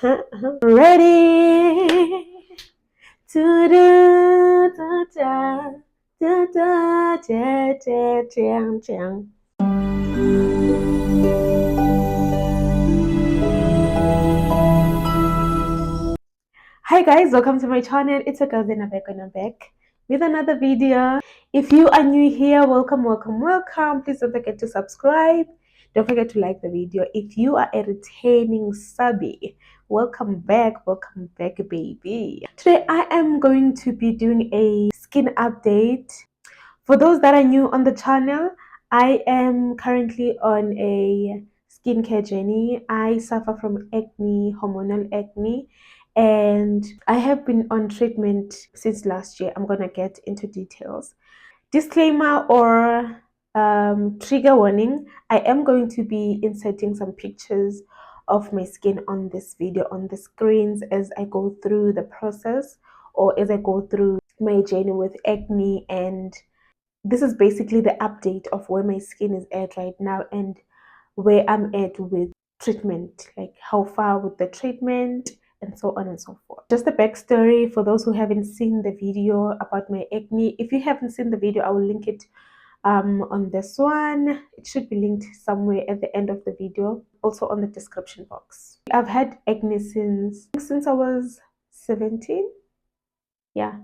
Ready to do da da da da da da da da. Hi guys, welcome to my channel. It's a girl Zena back and I'm back with another video. If you are new here, welcome. Please don't forget to subscribe. Don't forget to like the video. If you are a returning subby, welcome back, baby. Today I am going to be doing a skin update. For those that are new on the channel, I am currently on a skincare journey. I suffer from acne, hormonal acne, and I have been on treatment since last year. I'm gonna get into details. Disclaimer or trigger warning, I am going to be inserting some pictures of my skin on this video on the screens as I go through the process or as I go through my journey with acne, and this is basically the update of where my skin is at right now and where I'm at with treatment, like how far with the treatment and so on and so forth. Just a backstory for those who haven't seen the video about my acne. If you haven't seen the video, I will link it on this one. It should be linked somewhere at the end of the video, also on the description box. I've had acne since I was 17. Yeah.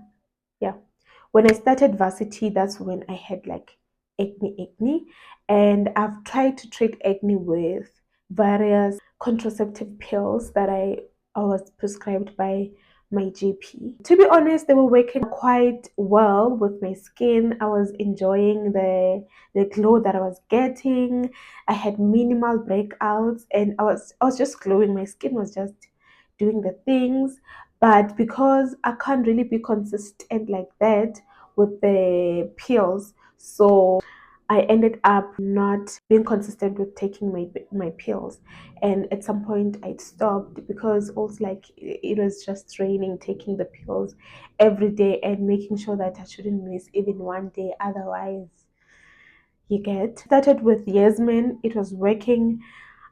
When I started varsity, that's when I had like acne, and I've tried to treat acne with various contraceptive pills that I was prescribed by my GP. To be honest, they were working quite well with my skin. I was enjoying the glow that I was getting. I had minimal breakouts and I was just glowing. My skin was just doing the things. But because I can't really be consistent like that with the pills, so I ended up not being consistent with taking my pills, and at some point I stopped because also like it was just draining taking the pills every day and making sure that I shouldn't miss even one day, otherwise you get. Started with Yasmin. It was working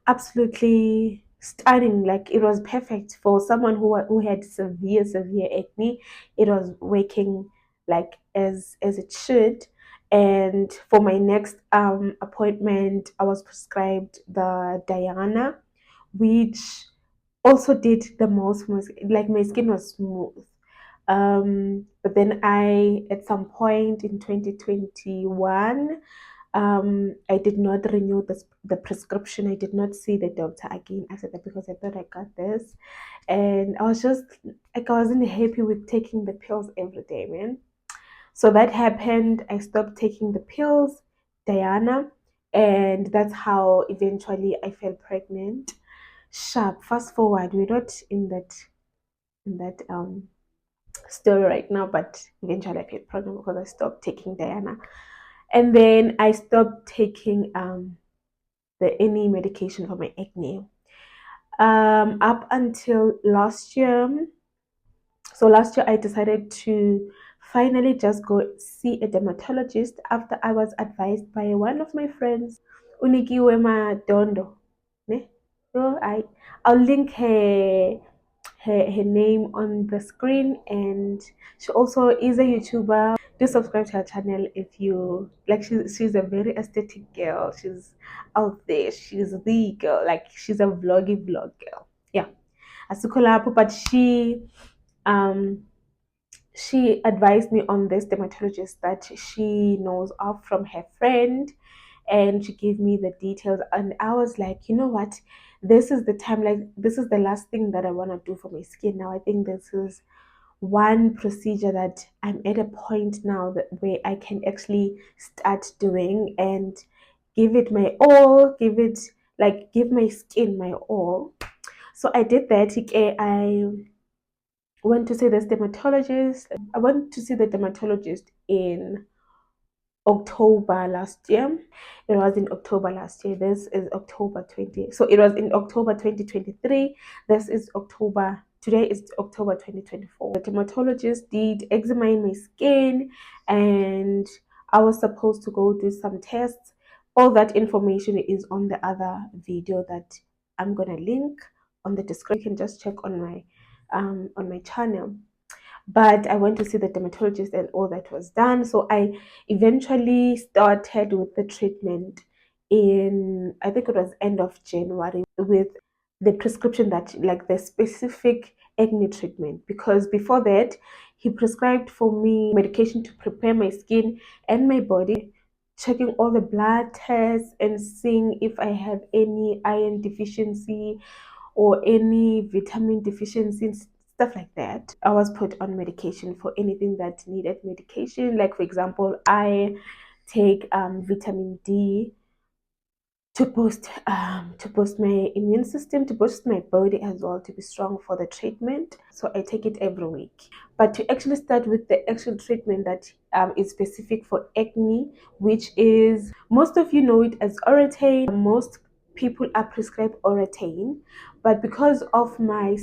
absolutely stunning, like it was perfect for someone who had severe acne. It was working like as it should. And for my next appointment, I was prescribed the Diana, which also did the most, like my skin was smooth. But then I, at some point in 2021, I did not renew the prescription. I did not see the doctor again after that because I thought I got this, and I was just like, I wasn't happy with taking the pills every day, man. So that happened. I stopped taking the pills, Diana, and that's how eventually I fell pregnant. Sharp. Fast forward, we're not in that story right now, but eventually I fell pregnant because I stopped taking Diana, and then I stopped taking any medication for my acne up until last year. So last year I decided to finally just go see a dermatologist after I was advised by one of my friends, Unikiwe Madondo. Ne? So I'll link her name on the screen, and she also is a YouTuber. Do subscribe to her channel if you like. She's a very aesthetic girl. She's out there. She's the girl. Like she's a vlog girl. Yeah. Asukolapo, but um she advised me on this dermatologist that she knows of from her friend, and she gave me the details, and I was like, you know what, this is the time, like this is the last thing that I want to do for my skin now. I think this is one procedure that I'm at a point now that where I can actually start doing and give it my all, give my skin my all. So I did that. I went to see this dermatologist. I went to see the dermatologist in October last year. It was in October last year. This is October 20. So it was in October 2023. This is October. Today is October 2024. The dermatologist did examine my skin, and I was supposed to go do some tests. All that information is on the other video that I'm gonna link on the description. You can just check on my channel. But I went to see the dermatologist and all that was done. So I eventually started with the treatment in, I think it was end of January, with the prescription that, like, the specific acne treatment, because before that he prescribed for me medication to prepare my skin and my body, checking all the blood tests and seeing if I have any iron deficiency or any vitamin deficiency, stuff like that. I was put on medication for anything that needed medication. Like, for example, I take vitamin D to boost my immune system, to boost my body as well, to be strong for the treatment. So I take it every week. But to actually start with the actual treatment that is specific for acne, which is, most of you know it as Oratane. Most people are prescribed Oratane, but because of my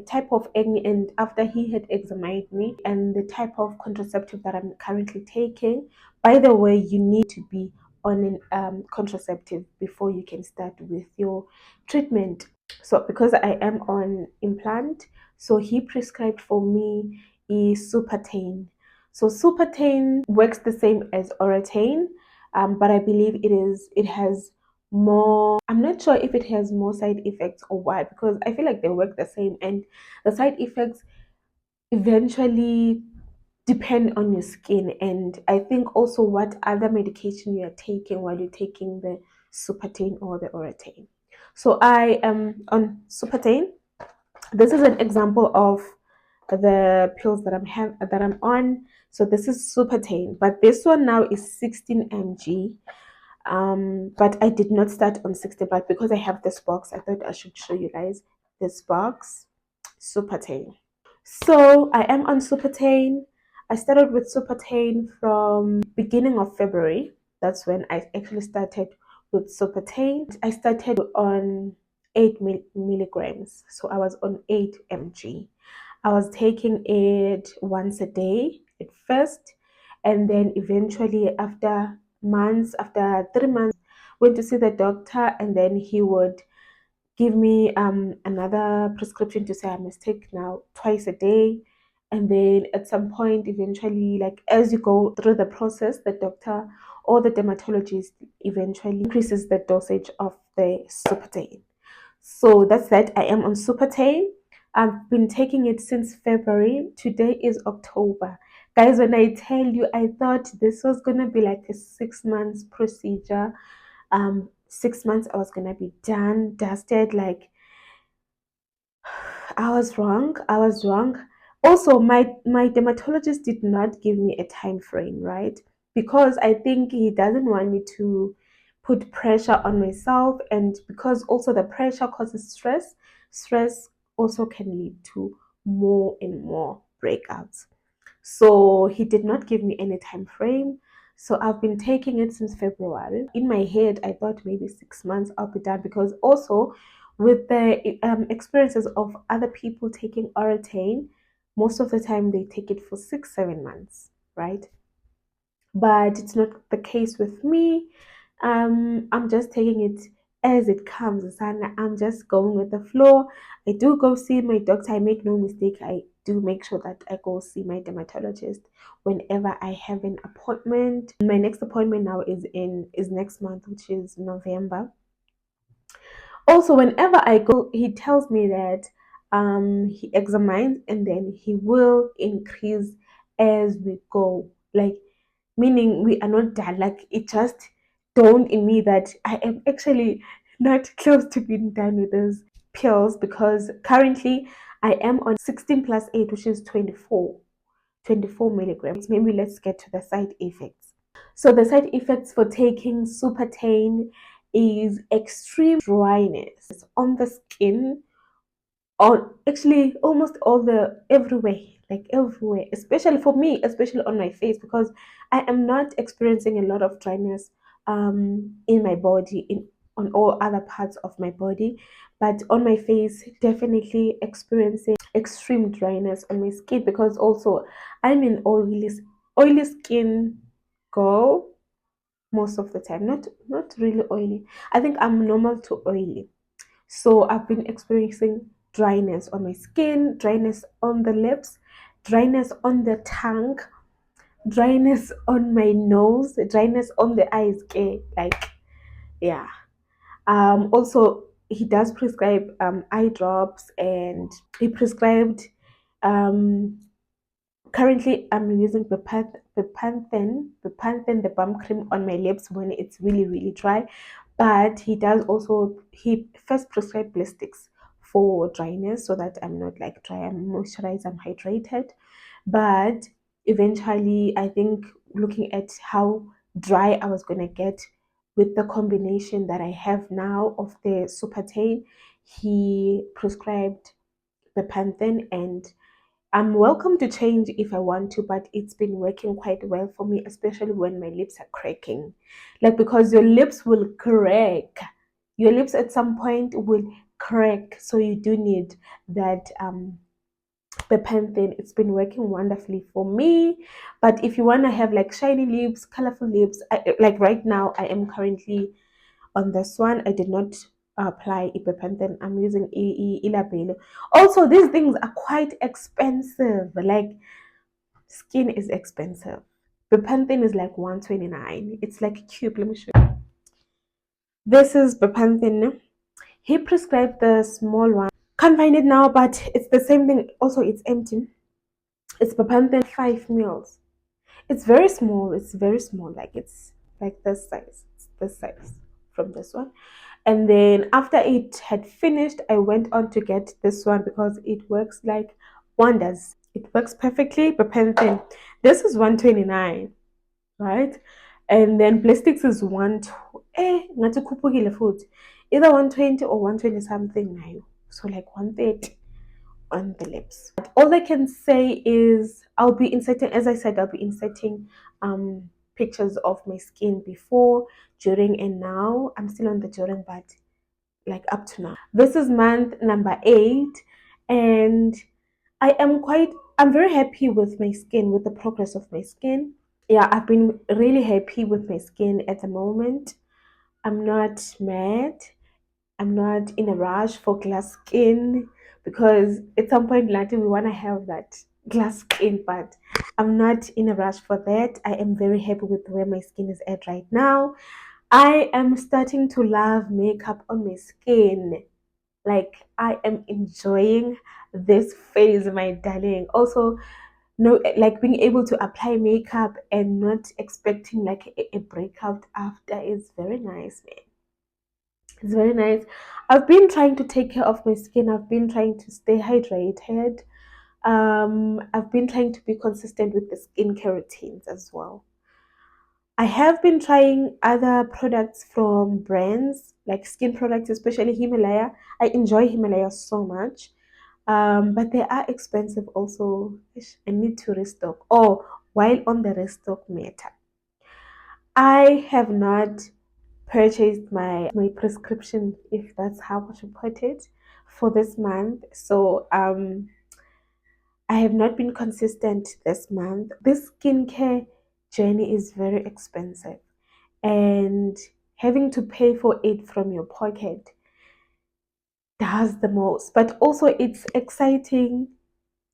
type of acne, and after he had examined me, and the type of contraceptive that I'm currently taking, by the way, you need to be on an contraceptive before you can start with your treatment. So because I am on implant, so he prescribed for me is Supatane. So Supatane works the same as Oratane, but I believe it has more. I'm not sure if it has more side effects or what, because I feel like they work the same, and the side effects eventually depend on your skin, and I think also what other medication you are taking while you're taking the Supatane or the Oratane. So I am on Supatane. This is an example of the pills that I'm on. So this is Supatane, but this one now is 16 mg. But I did not start on 60, but because I have this box, I thought I should show you guys this box. Supatane. So I am on Supatane. I started with Supatane from beginning of February. That's when I actually started with Supatane. I started on 8 milligrams. So I was on 8 mg. I was taking it once a day at first, and then eventually after months, after 3 months, went to see the doctor, and then he would give me another prescription to say I must take now twice a day. And then at some point, eventually, like as you go through the process, the doctor or the dermatologist eventually increases the dosage of the Supatane. So that's that. I am on Supatane. I've been taking it since February. Today is October. Guys, when I tell you, I thought this was gonna be like a 6 months procedure. 6 months I was gonna be done, dusted. Like, I was wrong. I was wrong. Also, my dermatologist did not give me a time frame, right? Because I think he doesn't want me to put pressure on myself, and because also the pressure causes stress. Stress also can lead to more and more breakouts. So he did not give me any time frame. So I've been taking it since February. In my head, I thought maybe 6 months I'll be done, because also with the experiences of other people taking Oratane, most of the time they take it for 6 7 months, right? But it's not the case with me. I'm just taking it as it comes, and I'm just going with the flow. I do go see my doctor. I make no mistake. I do make sure that I go see my dermatologist whenever I have an appointment. My next appointment now is next month, which is November. Also, whenever I go, he tells me that he examines and then he will increase as we go. Like, meaning we are not done. Like, it just dawned in me that I am actually not close to being done with those pills, because currently I am on 16 plus 8, which is 24 milligrams. Maybe let's get to the side effects. So the side effects for taking Supatane is extreme dryness on the skin, on actually almost all the everywhere, like everywhere, especially for me, especially on my face, because I am not experiencing a lot of dryness in my body, in on all other parts of my body, but on my face definitely experiencing extreme dryness on my skin, because also I'm an oily skin girl most of the time. Not really oily. I think I'm normal to oily. So I've been experiencing dryness on my skin, dryness on the lips, dryness on the tongue, dryness on my nose, dryness on the eyes. Okay, like yeah. Also, he does prescribe eye drops, and he prescribed um currently I'm using the balm cream on my lips when it's really really dry. But he first prescribed blistics for dryness so that I'm not like dry, I'm moisturized, I'm hydrated. But eventually, I think looking at how dry I was gonna get with the combination that I have now of the Supatane, he prescribed the Panthen, and I'm welcome to change if I want to, but it's been working quite well for me, especially when my lips are cracking. Like, because your lips will crack. Your lips at some point will crack. So you do need that the pen thing. It's been working wonderfully for me. But if you want to have like shiny lips, colorful lips, like right now I am currently on this one. I did not apply ipepanthen. I'm using ilabelo. Also, these things are quite expensive. Like, skin is expensive. Bepanthen is like 129. It's like a cube. Let me show you. This is Bepanthen. He prescribed the small one. Can't find it now, but it's the same thing. Also, it's empty. It's Bepanthen 5 mils. It's very small. It's very small. Like, it's like this size. It's this size from this one. And then after it had finished, I went on to get this one because it works like wonders. It works perfectly. Bepanthen. This is 129, right? And then plastics is ngathi khuphukile futhi. Either 120 or 120 something now. So like 130 on the lips. But all I can say is I'll be inserting, as I said, I'll be inserting pictures of my skin before, during, and now. I'm still on the during, but like up to now. This is month number 8, and I'm very happy with my skin, with the progress of my skin. Yeah, I've been really happy with my skin at the moment. I'm not mad. I'm not in a rush for glass skin, because at some point later we want to have that glass skin, but I'm not in a rush for that. I am very happy with where my skin is at right now. I am starting to love makeup on my skin. Like, I am enjoying this phase, my darling. Also, no, like being able to apply makeup and not expecting like a breakout after is very nice, man. It's very nice. I've been trying to take care of my skin. I've been trying to stay hydrated. I've been trying to be consistent with the skincare routines as well. I have been trying other products from brands, like skin products, especially Himalaya. I enjoy Himalaya so much. But they are expensive also. I need to restock. Oh, while on the restock matter, I have not purchased my prescription, if that's how I should put it, for this month. So I have not been consistent this month. This skincare journey is very expensive, and having to pay for it from your pocket does the most. But also, it's exciting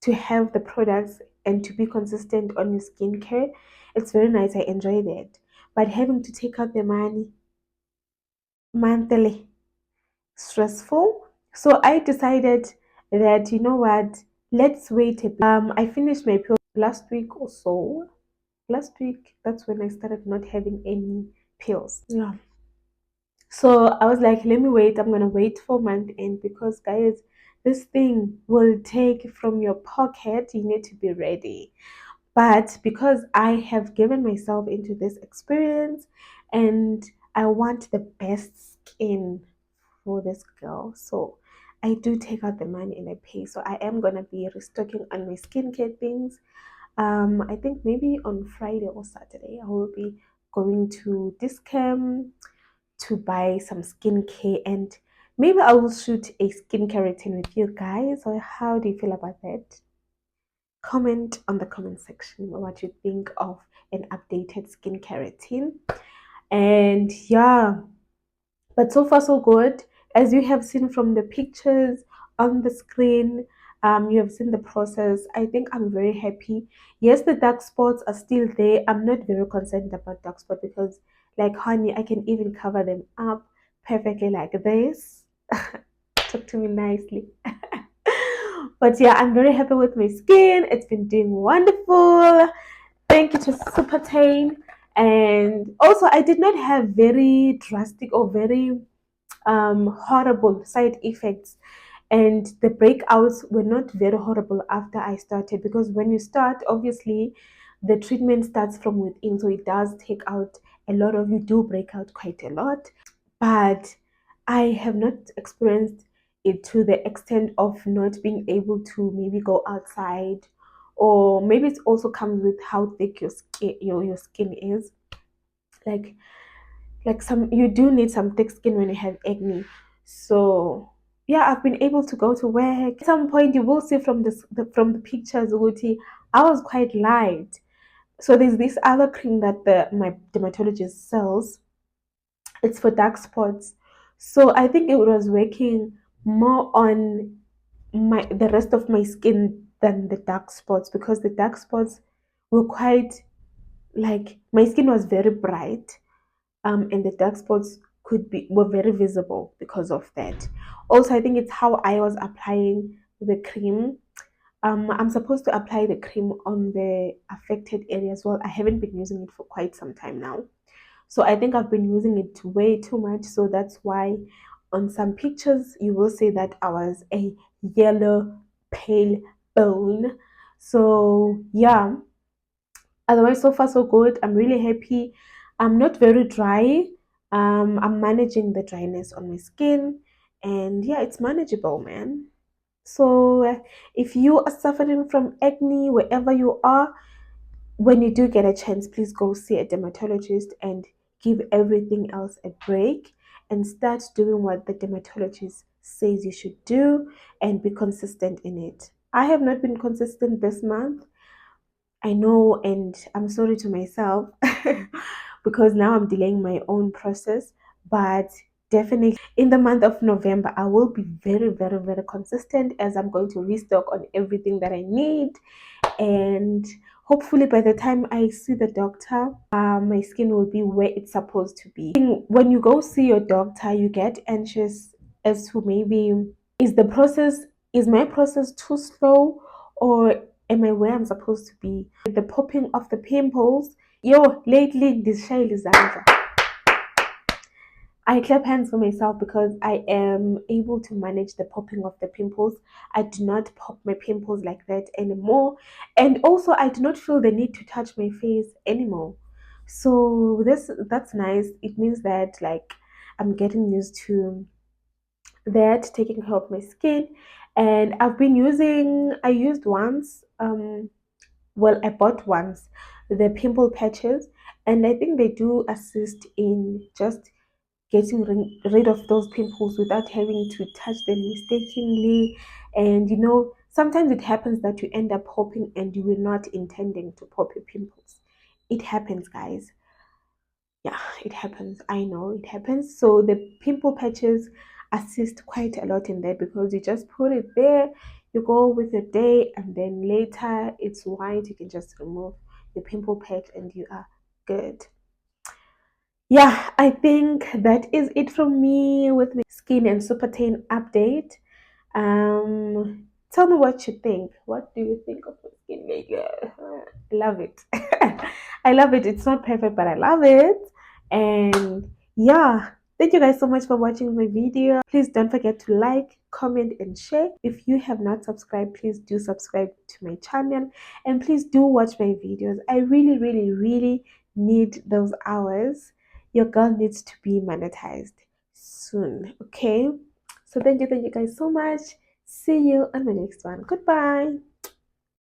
to have the products and to be consistent on your skincare. It's very nice. I enjoy that. But having to take out the money monthly, stressful. So I decided that, you know what, let's wait a bit. I finished my pill last week or so. Last week, that's when I started not having any pills. Yeah. So I was like, let me wait. I'm gonna wait for month end, because guys, this thing will take from your pocket. You need to be ready. But because I have given myself into this experience, and I want the best skin for this girl, so I do take out the money and I pay. So I am gonna be restocking on my skincare things. I think maybe on Friday or Saturday I will be going to Discam to buy some skincare, and maybe I will shoot a skincare routine with you guys. Or how do you feel about that? Comment on the comment section what you think of an updated skincare routine. And yeah, but so far so good. As you have seen from the pictures on the screen, you have seen the process. I think I'm very happy. Yes, the dark spots are still there. I'm not very concerned about dark spots because, like honey, I can even cover them up perfectly like this. Talk to me nicely. But yeah, I'm very happy with my skin. It's been doing wonderful. Thank you to Supatane. And also, I did not have very drastic or very horrible side effects, and the breakouts were not very horrible after I started, because when you start, obviously the treatment starts from within, so it does take out a lot of, you do break out quite a lot, but I have not experienced it to the extent of not being able to maybe go outside, or maybe it also comes with how thick your skin your skin is. like some, you do need some thick skin when you have acne. So yeah, I've been able to go to work. At some point you will see from from the pictures, Uti, I was quite light. So there's this other cream that my dermatologist sells. It's for dark spots. So I think it was working more on the rest of my skin than the dark spots, because the dark spots were quite, like, my skin was very bright, and the dark spots were very visible because of that. Also, I think it's how I was applying the cream. I'm supposed to apply the cream on the affected area as well. I haven't been using it for quite some time now, so I think I've been using it way too much. So that's why on some pictures you will say that I was a yellow pale bone. So yeah, otherwise so far so good. I'm really happy. I'm not very dry. I'm managing the dryness on my skin, and yeah, it's manageable, man. So if you are suffering from acne wherever you are, when you do get a chance, please go see a dermatologist and give everything else a break, and start doing what the dermatologist says you should do, and be consistent in it. I have not been consistent this month, I know, and I'm sorry to myself because now I'm delaying my own process. But definitely in the month of November, I will be very, very, very consistent, as I'm going to restock on everything that I need. And hopefully, by the time I see the doctor, my skin will be where it's supposed to be. When you go see your doctor, you get anxious as to maybe, is my process too slow, or am I where I'm supposed to be? The popping of the pimples, yo, lately this shale is I clap hands for myself because I am able to manage the popping of the pimples. I do not pop my pimples like that anymore. And also I do not feel the need to touch my face anymore. So that's nice. It means that, like, I'm getting used to that, taking care of my skin. And I used once, well, I bought once the pimple patches, and I think they do assist in just getting rid of those pimples without having to touch them mistakenly. And sometimes it happens that you end up popping and you were not intending to pop your pimples. It happens, guys. Yeah, it happens. I know it happens. So the pimple patches assist quite a lot in that, because you just put it there, you go with the day, and then later it's white. You can just remove the pimple patch and you are good. Yeah, I think that is it from me with my skin and Supatane update. Tell me what you think. What do you think of my skin, my girl? I love it. I love it. It's not perfect, but I love it. And yeah, thank you guys so much for watching my video. Please don't forget to like, comment, and share. If you have not subscribed, please do subscribe to my channel, and please do watch my videos. I really, really, really need those hours. Your girl needs to be monetized soon. Okay, so thank you guys so much. See you on my next one. Goodbye.